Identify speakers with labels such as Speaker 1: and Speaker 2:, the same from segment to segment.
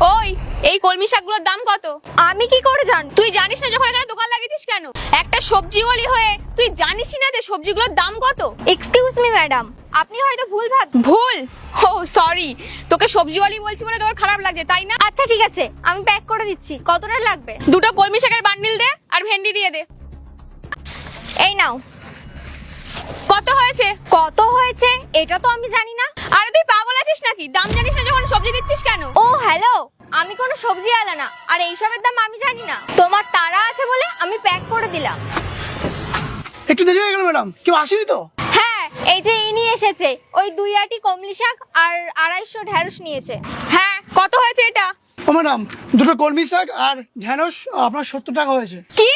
Speaker 1: ওই এই কলমি শাকগুলোর দাম কত?
Speaker 2: আমি কি করে জান?
Speaker 1: তুই জানিস না যখন এখানে দোকান লাগিয়েছিস কেন? একটা সবজিওয়ালি হয়ে তুই জানিস না যে সবজিগুলোর দাম কত?
Speaker 2: এক্সকিউজ মি ম্যাডাম, আপনি হয়তো ভুল
Speaker 1: ভুল? ও সরি, তোকে সবজিওয়ালি বলছি বলে তোর খারাপ লাগছে তাই না?
Speaker 2: আচ্ছা ঠিক আছে, আমি প্যাক করে দিচ্ছি। কতটা লাগবে?
Speaker 1: দুটো কলমি শাকের বান্ডিল দে আর ভেন্ডি দিয়ে দে।
Speaker 2: এই নাও।
Speaker 1: কত হয়েছে?
Speaker 2: কত হয়েছে এটা তো আমি জানি না।
Speaker 1: আরে তুই পাগল আছিস নাকি? দাম জানিস না যখন সবজি দিচ্ছিস কেন?
Speaker 2: ও হ্যালো, আমি কোনো সবজি আলা না, আর এইসবের দাম আমি জানি না। তোমার তাড়া আছে বলে আমি প্যাক করে দিলাম।
Speaker 3: একটু দেরি হয়ে গেল ম্যাডাম, কেউ আসেনি তো?
Speaker 2: হ্যাঁ, এই যে ইনি এসেছে, ওই 2 আটি কমলি শাক আর 250 ঢেঁড়স নিয়েছে।
Speaker 1: হ্যাঁ, কত হয়েছে এটা?
Speaker 3: ও ম্যাডাম, দুটো কলমি শাক আর ঢ্যাঁড়স আপনার 70 টাকা হয়েছে।
Speaker 1: কি?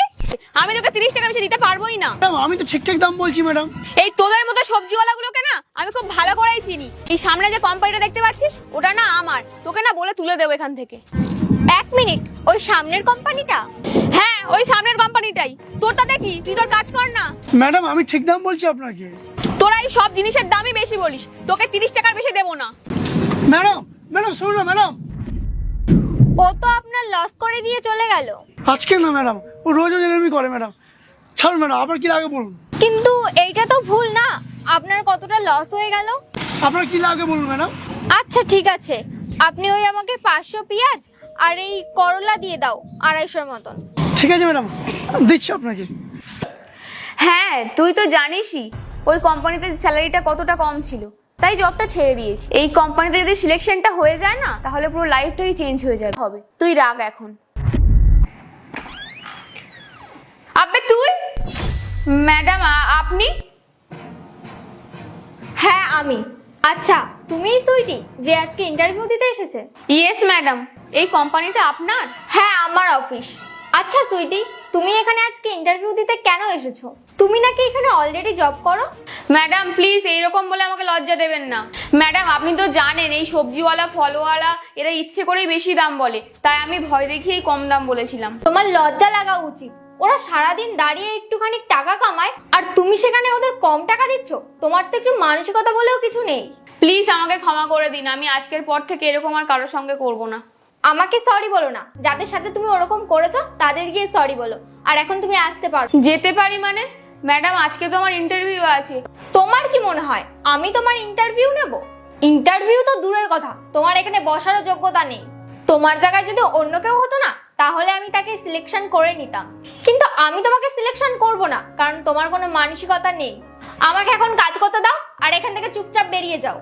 Speaker 1: আমি তোকে 30 টাকা বেশি দিতে পারবোই না।
Speaker 3: ম্যাডাম আমি তো ঠিকঠাক দাম বলছি ম্যাডাম।
Speaker 1: এই তোদের মতো সবজিওয়ালাগুলোকে না আমি খুব ভালো করেই চিনি। এই সামনে যে কোম্পানিটা দেখতে পাচ্ছিস ওটা না আমার, তোকে না বলে তুলে দেবো এখান থেকে।
Speaker 2: 1 মিনিট, ওই সামনের কোম্পানিটা?
Speaker 1: হ্যাঁ, ওই সামনের কোম্পানিটাই। তোরটা দেখি, তুই তোর কাজ কর না।
Speaker 3: ম্যাডাম আমি ঠিক দাম বলছি আপনাকে।
Speaker 1: তোরা এই সব জিনিসের দামই বেশি বলিস, তোকে 30 টাকার বেশি দেবো না।
Speaker 3: ম্যাডাম ম্যাডাম শুনুন না ম্যাডাম।
Speaker 2: ও তো আপনার লস করে দিয়ে চলে গেল।
Speaker 3: আজকে না ম্যাডাম, ও রোজ রোজ এরকমই করে ম্যাডাম। ছাড়ুন ম্যাডাম, আপনার কি লাগে বলুন।
Speaker 2: কিন্তু এইটা তো ভুল না, আপনার কতটা লস হয়ে গেল।
Speaker 3: আপনার কি লাগে বলুন ম্যাডাম।
Speaker 2: আচ্ছা ঠিক আছে, আপনি ওই আমাকে 500 পেঁয়াজ আর এই করলা দিয়ে দাও 250 মতন।
Speaker 3: ঠিক আছে ম্যাডাম, দিচ্ছি আপনাকে।
Speaker 1: হ্যাঁ, তুই তো জানিসই ওই কোম্পানিতে স্যালারিটা কতটা কম ছিল, তাই জবটা ছেড়ে দিয়েছি। এই কোম্পানিতে যদি সিলেকশনটা হয়ে যায় না তাহলে পুরো লাইফটাই চেঞ্জ হয়ে যাবে হবে। তুই রাগ এখন। আবে তুই? ম্যাডাম আপনি?
Speaker 2: হ্যাঁ আমি। আচ্ছা, তুমিই সুইটি যে আজকে ইন্টারভিউ দিতে এসেছে?
Speaker 1: ইয়েস ম্যাডাম, এই কোম্পানিটা আপনার?
Speaker 2: হ্যাঁ, আমার অফিস। আচ্ছা সুইটি, তুমি এখানে আজকে ইন্টারভিউ দিতে কেন এসেছো? তুমি নাকি এখানে অলরেডি জব করো?
Speaker 1: ম্যাডাম প্লিজ এইরকম বলে আমাকে লজ্জা দেবেন না। ম্যাডাম আপনি তো জানেন এই সবজিওয়ালা ফলওয়ালা এরা ইচ্ছে করেই বেশি দাম বলে, তাই আমি ভয় দেখিয়েই কম দাম বলেছিলাম।
Speaker 2: তোমার লজ্জা লাগা উচিত। ওরা সারাদিন দাঁড়িয়ে একটুখানি টাকা কামায় আর তুমি সেখানে ওদের কম টাকা দিচ্ছ। তোমার তো একটু মানসিকতা বলেও কিছু নেই।
Speaker 1: প্লিজ আমাকে ক্ষমা করে দিন, আমি আজকের পর থেকে এরকম আর কারোর সঙ্গে করব না।
Speaker 2: আমাকে সরি বলো না, যাদের সাথে তুমি ওরকম করেছো তাদের গিয়ে সরি বলো। আর এখন তুমি আসতে পারো।
Speaker 1: যেতে পারি মানে? ম্যাডাম আজকে তো আমার ইন্টারভিউ আছে।
Speaker 2: তোমার কি মনে হয় আমি তোমার ইন্টারভিউ নেব? ইন্টারভিউ তো দূরের কথা, তোমার এখানে বসারও যোগ্যতা নেই। তোমার জায়গায় যদি অন্য কেউ হতো না তাহলে আমি তাকে সিলেকশন করে নিতাম, কিন্তু আমি তোমাকে সিলেকশন করব না, কারণ তোমার কোনো মানসিকতা নেই। আমাকে এখন কাজ করতে দাও আর এখান থেকে চুপচাপ বেরিয়ে যাও।